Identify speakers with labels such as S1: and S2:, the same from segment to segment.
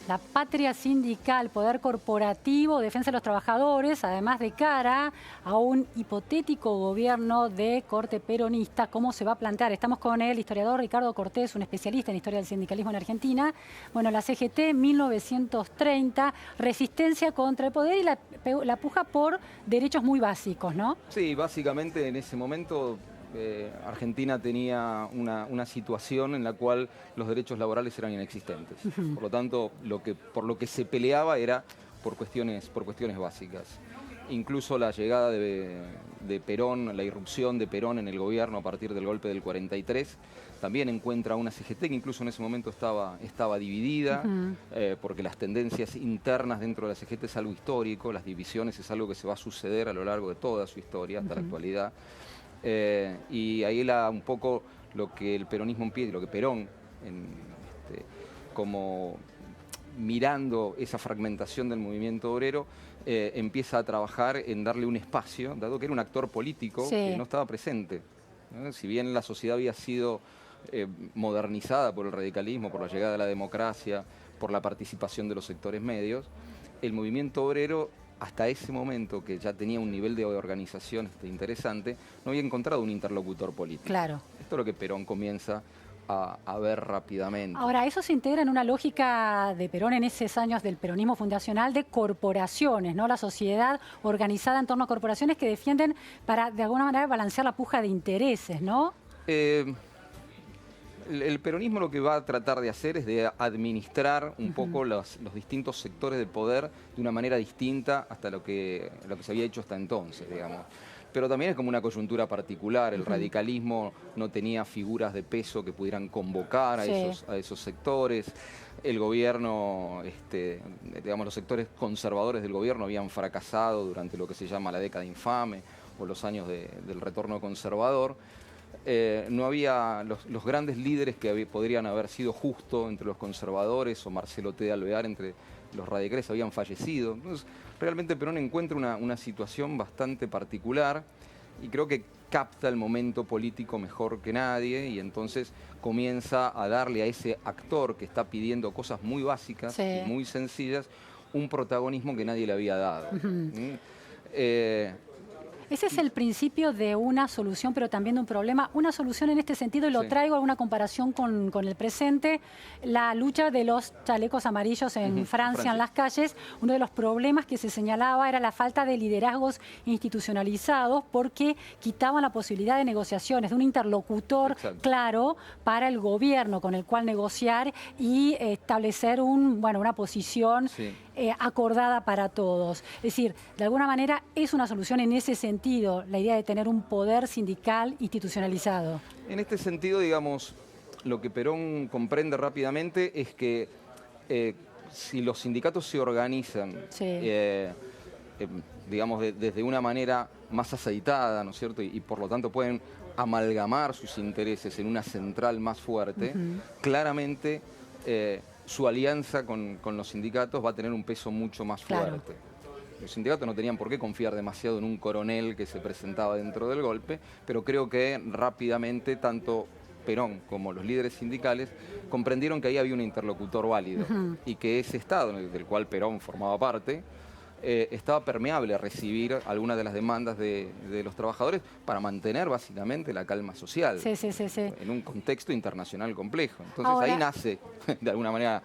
S1: la patria sindical, poder corporativo, defensa de los trabajadores, además de cara a un hipotético gobierno de corte peronista, ¿cómo se va a plantear? Estamos con el historiador Ricardo Cortés, un especialista en historia del sindicalismo en Argentina. Bueno, la CGT 1930, resistencia contra el poder y la puja por derechos muy básicos, ¿no?
S2: Sí, básicamente en ese momento Argentina tenía una situación en la cual los derechos laborales eran inexistentes. Por lo tanto, por lo que se peleaba era por cuestiones básicas. Incluso la llegada de Perón, la irrupción de Perón en el gobierno a partir del golpe del 43, también encuentra una CGT que incluso en ese momento estaba dividida, porque las tendencias internas dentro de la CGT es algo histórico, las divisiones es algo que se va a suceder a lo largo de toda su historia, hasta la actualidad. Y ahí un poco lo que el peronismo empieza, lo que Perón, como mirando esa fragmentación del movimiento obrero, empieza a trabajar en darle un espacio, dado que era un actor político que no estaba presente, ¿no? Si bien la sociedad había sido modernizada por el radicalismo, por la llegada de la democracia, por la participación de los sectores medios, el movimiento obrero, hasta ese momento, que ya tenía un nivel de organización interesante, no había encontrado un interlocutor político.
S1: Claro.
S2: Esto es lo que Perón comienza a ver rápidamente.
S1: Ahora, eso se integra en una lógica de Perón en esos años del peronismo fundacional de corporaciones, ¿no? La sociedad organizada en torno a corporaciones que defienden para, de alguna manera, balancear la puja de intereses, ¿no?
S2: El peronismo lo que va a tratar de hacer es de administrar un poco los distintos sectores de poder de una manera distinta hasta lo que se había hecho hasta entonces, digamos. Pero también es como una coyuntura particular. El radicalismo no tenía figuras de peso que pudieran convocar a esos sectores. El gobierno, digamos, los sectores conservadores del gobierno habían fracasado durante lo que se llama la década infame o los años del retorno conservador. No había los grandes líderes que podrían haber sido Justo entre los conservadores o Marcelo T. de Alvear entre los radicales habían fallecido. Entonces, realmente Perón encuentra una situación bastante particular y creo que capta el momento político mejor que nadie y entonces comienza a darle a ese actor que está pidiendo cosas muy básicas y muy sencillas un protagonismo que nadie le había dado.
S1: Ese es el principio de una solución, pero también de un problema. Una solución en este sentido, y lo traigo a una comparación con el presente, la lucha de los chalecos amarillos en Francia, en las calles. Uno de los problemas que se señalaba era la falta de liderazgos institucionalizados porque quitaban la posibilidad de negociaciones, de un interlocutor claro para el gobierno con el cual negociar y establecer una posición acordada para todos. Es decir, de alguna manera es una solución en ese sentido, la idea de tener un poder sindical institucionalizado.
S2: En este sentido, digamos, lo que Perón comprende rápidamente es que si los sindicatos se organizan, digamos, desde una manera más aceitada, ¿no es cierto? Y por lo tanto pueden amalgamar sus intereses en una central más fuerte, claramente su alianza con los sindicatos va a tener un peso mucho más fuerte. Los sindicatos no tenían por qué confiar demasiado en un coronel que se presentaba dentro del golpe, pero creo que rápidamente tanto Perón como los líderes sindicales comprendieron que ahí había un interlocutor válido y que ese Estado, del cual Perón formaba parte, estaba permeable a recibir algunas de las demandas de los trabajadores para mantener básicamente la calma social en un contexto internacional complejo. Entonces ahí nace de alguna manera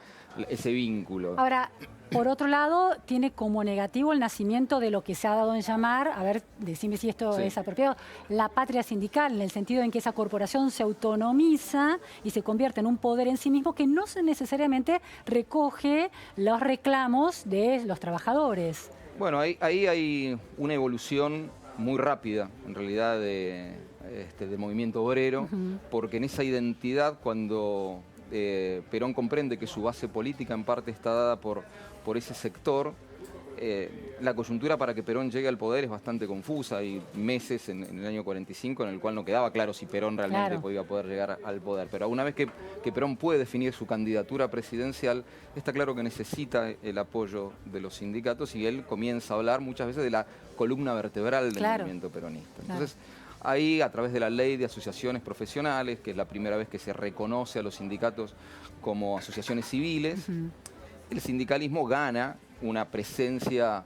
S2: ese vínculo.
S1: Ahora, por otro lado, tiene como negativo el nacimiento de lo que se ha dado en llamar, a ver, decime si esto es apropiado, la patria sindical, en el sentido en que esa corporación se autonomiza y se convierte en un poder en sí mismo que no necesariamente recoge los reclamos de los trabajadores.
S2: Bueno, ahí hay una evolución muy rápida, en realidad, del movimiento obrero, porque en esa identidad, cuando Perón comprende que su base política en parte está dada por ese sector, la coyuntura para que Perón llegue al poder es bastante confusa. Hay meses en el año 45 en el cual no quedaba claro si Perón realmente podía poder llegar al poder. Pero una vez que Perón puede definir su candidatura presidencial, está claro que necesita el apoyo de los sindicatos y él comienza a hablar muchas veces de la columna vertebral del movimiento peronista. Entonces, ahí, a través de la ley de asociaciones profesionales, que es la primera vez que se reconoce a los sindicatos como asociaciones civiles, el sindicalismo gana una presencia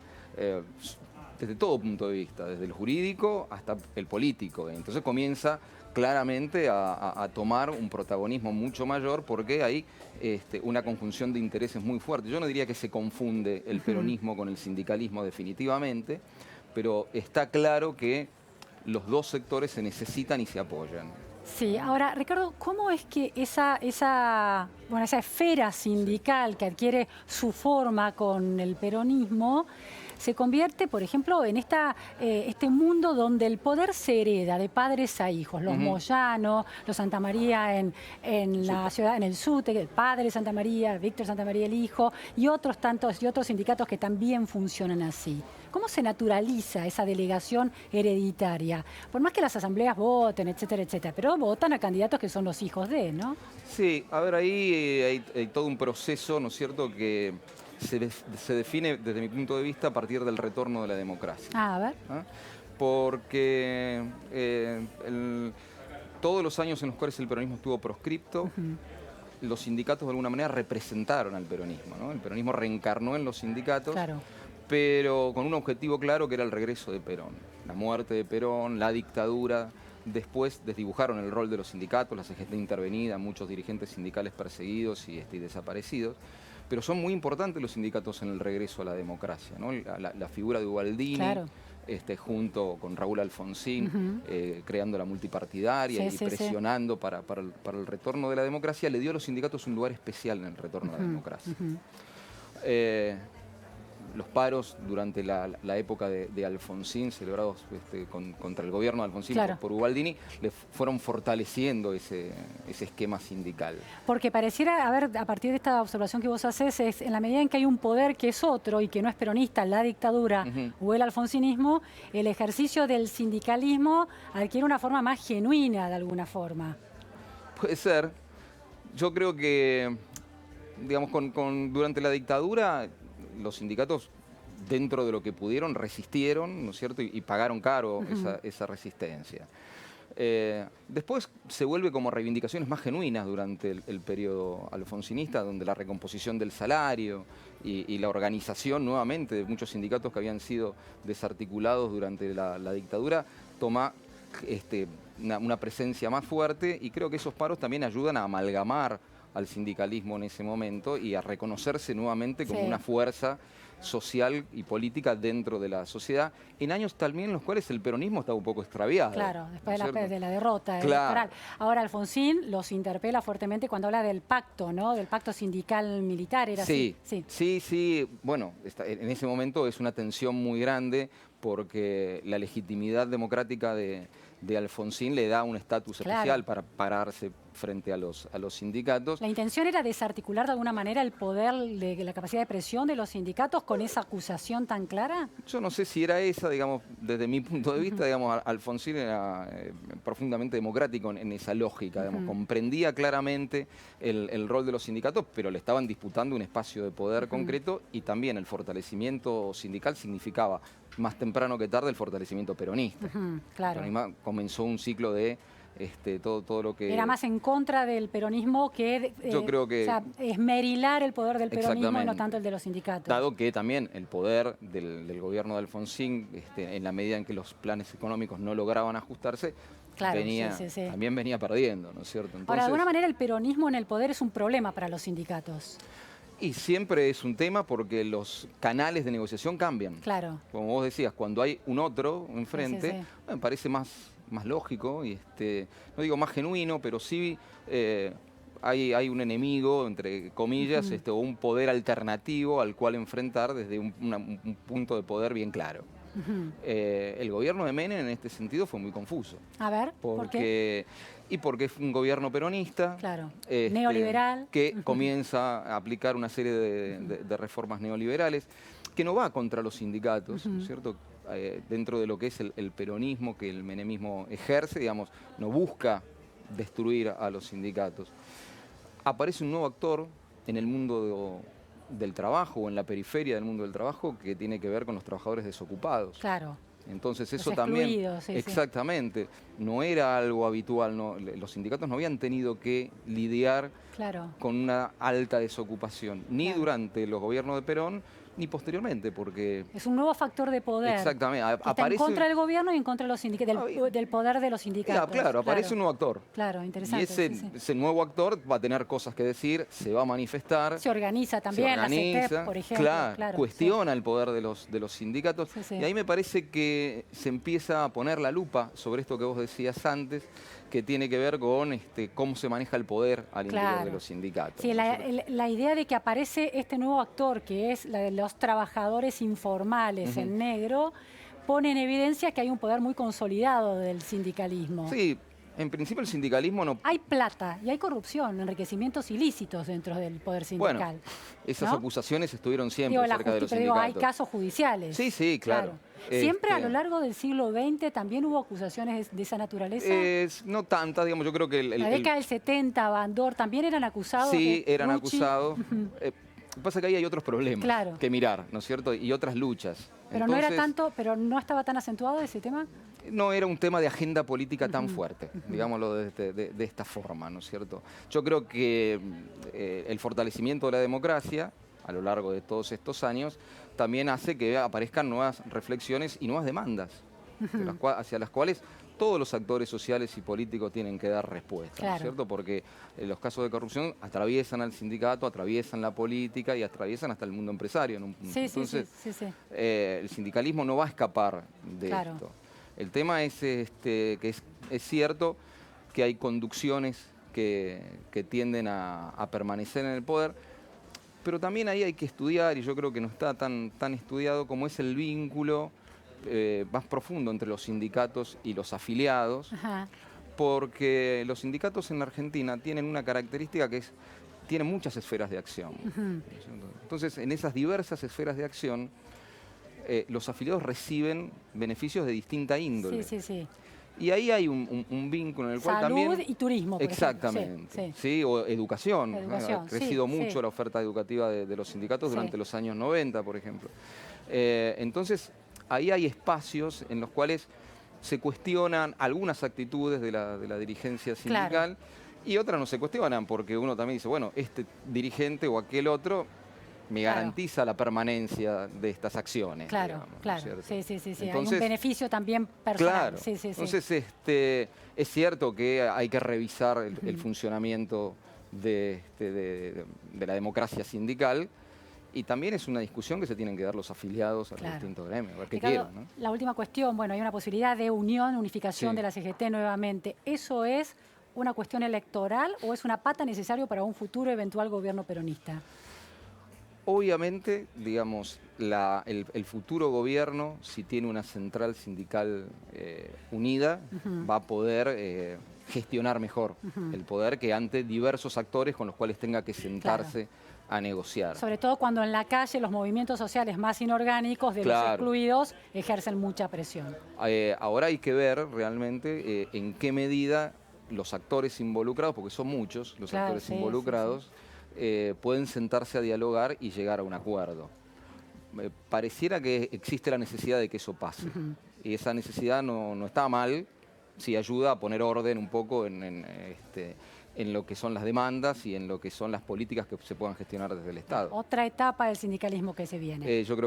S2: desde todo punto de vista, desde el jurídico hasta el político. Entonces comienza claramente a tomar un protagonismo mucho mayor porque hay una conjunción de intereses muy fuerte. Yo no diría que se confunde el peronismo con el sindicalismo definitivamente, pero está claro que los dos sectores se necesitan y se apoyan.
S1: Sí, ahora, Ricardo, ¿cómo es que esa esfera sindical que adquiere su forma con el peronismo se convierte, por ejemplo, en este mundo donde el poder se hereda de padres a hijos? Los Moyano, los Santamaría en la ciudad, en el SUTE, el padre Santa María, Víctor Santamaría el hijo, y otros tantos y otros sindicatos que también funcionan así. ¿Cómo se naturaliza esa delegación hereditaria? Por más que las asambleas voten, etcétera, etcétera, pero votan a candidatos que son los hijos de, ¿no?
S2: Sí, a ver, ahí hay todo un proceso, ¿no es cierto?, que se define desde mi punto de vista a partir del retorno de la democracia.
S1: A ver.
S2: ¿Ah? Porque todos los años en los cuales el peronismo estuvo proscripto, los sindicatos de alguna manera representaron al peronismo, ¿no? El peronismo reencarnó en los sindicatos,
S1: Claro.
S2: pero con un objetivo claro que era el regreso de Perón, la muerte de Perón, la dictadura. Después desdibujaron el rol de los sindicatos, la CGT intervenida, muchos dirigentes sindicales perseguidos y desaparecidos. Pero son muy importantes los sindicatos en el regreso a la democracia, ¿no? La figura de Ubaldini, claro, junto con Raúl Alfonsín, creando la multipartidaria y presionando para el retorno de la democracia, le dio a los sindicatos un lugar especial en el retorno a la democracia. Los paros durante la época de Alfonsín, celebrados contra el gobierno de Alfonsín, claro, por Ubaldini, le fueron fortaleciendo ese esquema sindical.
S1: Porque pareciera, a ver, a partir de esta observación que vos haces, es en la medida en que hay un poder que es otro y que no es peronista, la dictadura o el alfonsinismo, el ejercicio del sindicalismo adquiere una forma más genuina de alguna forma.
S2: Puede ser. Yo creo que, digamos, durante la dictadura, los sindicatos, dentro de lo que pudieron, resistieron, ¿no es cierto? Y pagaron caro esa resistencia. Después se vuelve como reivindicaciones más genuinas durante el periodo alfonsinista, donde la recomposición del salario y la organización nuevamente de muchos sindicatos que habían sido desarticulados durante la dictadura toma una presencia más fuerte, y creo que esos paros también ayudan a amalgamar al sindicalismo en ese momento y a reconocerse nuevamente como una fuerza social y política dentro de la sociedad, en años también en los cuales el peronismo estaba un poco extraviado.
S1: Claro, después de la derrota
S2: claro,
S1: electoral. Ahora, Alfonsín los interpela fuertemente cuando habla del pacto, ¿no? Del pacto sindical-militar, ¿era así?
S2: Sí. Bueno, en ese momento es una tensión muy grande porque la legitimidad democrática de Alfonsín le da un estatus especial para pararse frente a los sindicatos.
S1: ¿La intención era desarticular de alguna manera el poder, de la capacidad de presión de los sindicatos con esa acusación tan clara?
S2: Yo no sé si era esa, digamos, desde mi punto de vista, digamos, Alfonsín era profundamente democrático en esa lógica, digamos, comprendía claramente el rol de los sindicatos, pero le estaban disputando un espacio de poder concreto, y también el fortalecimiento sindical significaba, más temprano que tarde, el fortalecimiento peronista.
S1: Claro.
S2: El peronismo comenzó un ciclo de todo lo que...
S1: Era más en contra del peronismo que,
S2: yo creo que,
S1: o sea, esmerilar el poder del peronismo y no tanto el de los sindicatos.
S2: Dado que también el poder del gobierno de Alfonsín, en la medida en que los planes económicos no lograban ajustarse,
S1: claro,
S2: también venía perdiendo, ¿no es cierto? Entonces,
S1: ahora, de alguna manera el peronismo en el poder es un problema para los sindicatos.
S2: Y siempre es un tema porque los canales de negociación cambian.
S1: Claro.
S2: Como vos decías, cuando hay un otro enfrente, me parece más lógico y no digo más genuino, pero sí hay un enemigo, entre comillas, o un poder alternativo al cual enfrentar desde un punto de poder bien claro. El gobierno de Menem en este sentido fue muy confuso.
S1: A ver, ¿por qué?
S2: Y porque es un gobierno peronista,
S1: neoliberal,
S2: que comienza a aplicar una serie de reformas neoliberales, que no va contra los sindicatos, ¿no es cierto? Dentro de lo que es el peronismo, que el menemismo ejerce, digamos, no busca destruir a los sindicatos. Aparece un nuevo actor en el mundo del trabajo, o en la periferia del mundo del trabajo, que tiene que ver con los trabajadores desocupados.
S1: Claro.
S2: Entonces eso
S1: Los
S2: también,
S1: excluidos, sí,
S2: exactamente, no era algo habitual, los sindicatos no habían tenido que lidiar
S1: Claro,
S2: con una alta desocupación, ni
S1: claro.
S2: durante los gobiernos de Perón, ni posteriormente, porque
S1: Es un nuevo factor de poder.
S2: exactamente,
S1: Que está en contra del gobierno y en contra de los
S2: Ah,
S1: del poder de los sindicatos.
S2: claro, aparece un nuevo actor.
S1: Claro,
S2: Y
S1: interesante.
S2: ese,
S1: Sí, sí.
S2: ese nuevo actor va a tener cosas que decir, se va a manifestar,
S1: Se organiza
S2: se
S1: también, la CETEP,
S2: organiza,
S1: por ejemplo.
S2: claro, cuestiona el poder de los sindicatos.
S1: Sí, sí.
S2: Y ahí me parece que se empieza a poner la lupa sobre esto que vos decías antes, que tiene que ver con cómo se maneja el poder al interior de los sindicatos.
S1: Sí,
S2: ¿no es cierto?
S1: la idea de que aparece este nuevo actor, que es la de los trabajadores informales en negro, pone en evidencia que hay un poder muy consolidado del sindicalismo.
S2: Sí, en principio el sindicalismo no...
S1: Hay plata y hay corrupción, enriquecimientos ilícitos dentro del poder
S2: Bueno,
S1: sindical.
S2: esas
S1: ¿no?
S2: acusaciones estuvieron siempre
S1: Digo,
S2: cerca de los
S1: pero digo, hay
S2: sindicatos.
S1: casos judiciales.
S2: Sí, sí, claro.
S1: Siempre a lo largo del siglo XX también hubo acusaciones de esa naturaleza.
S2: No tantas, digamos, yo creo que
S1: La década del 70, Bandor, también eran acusados.
S2: sí, eran
S1: Rucci.
S2: acusados. Pasa que ahí hay otros problemas que mirar, ¿no es cierto? Y otras luchas.
S1: Pero no era tanto, pero no estaba tan acentuado ese tema.
S2: No era un tema de agenda política tan fuerte, digámoslo de esta forma, ¿no es cierto? Yo creo que el fortalecimiento de la democracia a lo largo de todos estos años también hace que aparezcan nuevas reflexiones y nuevas demandas hacia las cuales todos los actores sociales y políticos tienen que dar respuesta, ¿no es cierto? Porque los casos de corrupción atraviesan al sindicato, atraviesan la política y atraviesan hasta el mundo empresario en un punto. Entonces, el sindicalismo no va a escapar de esto. El tema es que es cierto que hay conducciones que tienden a permanecer en el poder, pero también ahí hay que estudiar, y yo creo que no está tan estudiado como es el vínculo más profundo entre los sindicatos y los afiliados, porque los sindicatos en la Argentina tienen una característica que es, tienen muchas esferas de acción. Entonces, en esas diversas esferas de acción, los afiliados reciben beneficios de distinta índole. Y ahí hay un vínculo en el cual también...
S1: Salud y turismo, por
S2: exactamente, sí, o educación. Ha crecido mucho la oferta educativa de los sindicatos durante los años 90, por ejemplo. Entonces, ahí hay espacios en los cuales se cuestionan algunas actitudes de la dirigencia sindical y otras no se cuestionan, porque uno también dice, bueno, este dirigente o aquel otro me garantiza la permanencia de estas acciones. Digamos, ¿no?
S1: Sí.
S2: Entonces,
S1: hay un beneficio también personal.
S2: Claro. Entonces, es cierto que hay que revisar el funcionamiento de la democracia sindical, y también es una discusión que se tienen que dar los afiliados a los distintos gremios, a ver qué quieren, ¿no?
S1: La última cuestión, bueno, hay una posibilidad de unificación de la CGT nuevamente. ¿Eso es una cuestión electoral o es una pata necesaria para un futuro eventual gobierno peronista?
S2: Obviamente, digamos, el futuro gobierno, si tiene una central sindical unida, va a poder gestionar mejor el poder que ante diversos actores con los cuales tenga que sentarse a negociar.
S1: Sobre todo cuando en la calle los movimientos sociales más inorgánicos de los excluidos ejercen mucha presión.
S2: Ahora hay que ver realmente en qué medida los actores involucrados, porque son muchos los actores involucrados, pueden sentarse a dialogar y llegar a un acuerdo. Pareciera que existe la necesidad de que eso pase. Y esa necesidad no está mal, si ayuda a poner orden un poco en lo que son las demandas y en lo que son las políticas que se puedan gestionar desde el Estado.
S1: Otra etapa del sindicalismo que se viene.
S2: Yo creo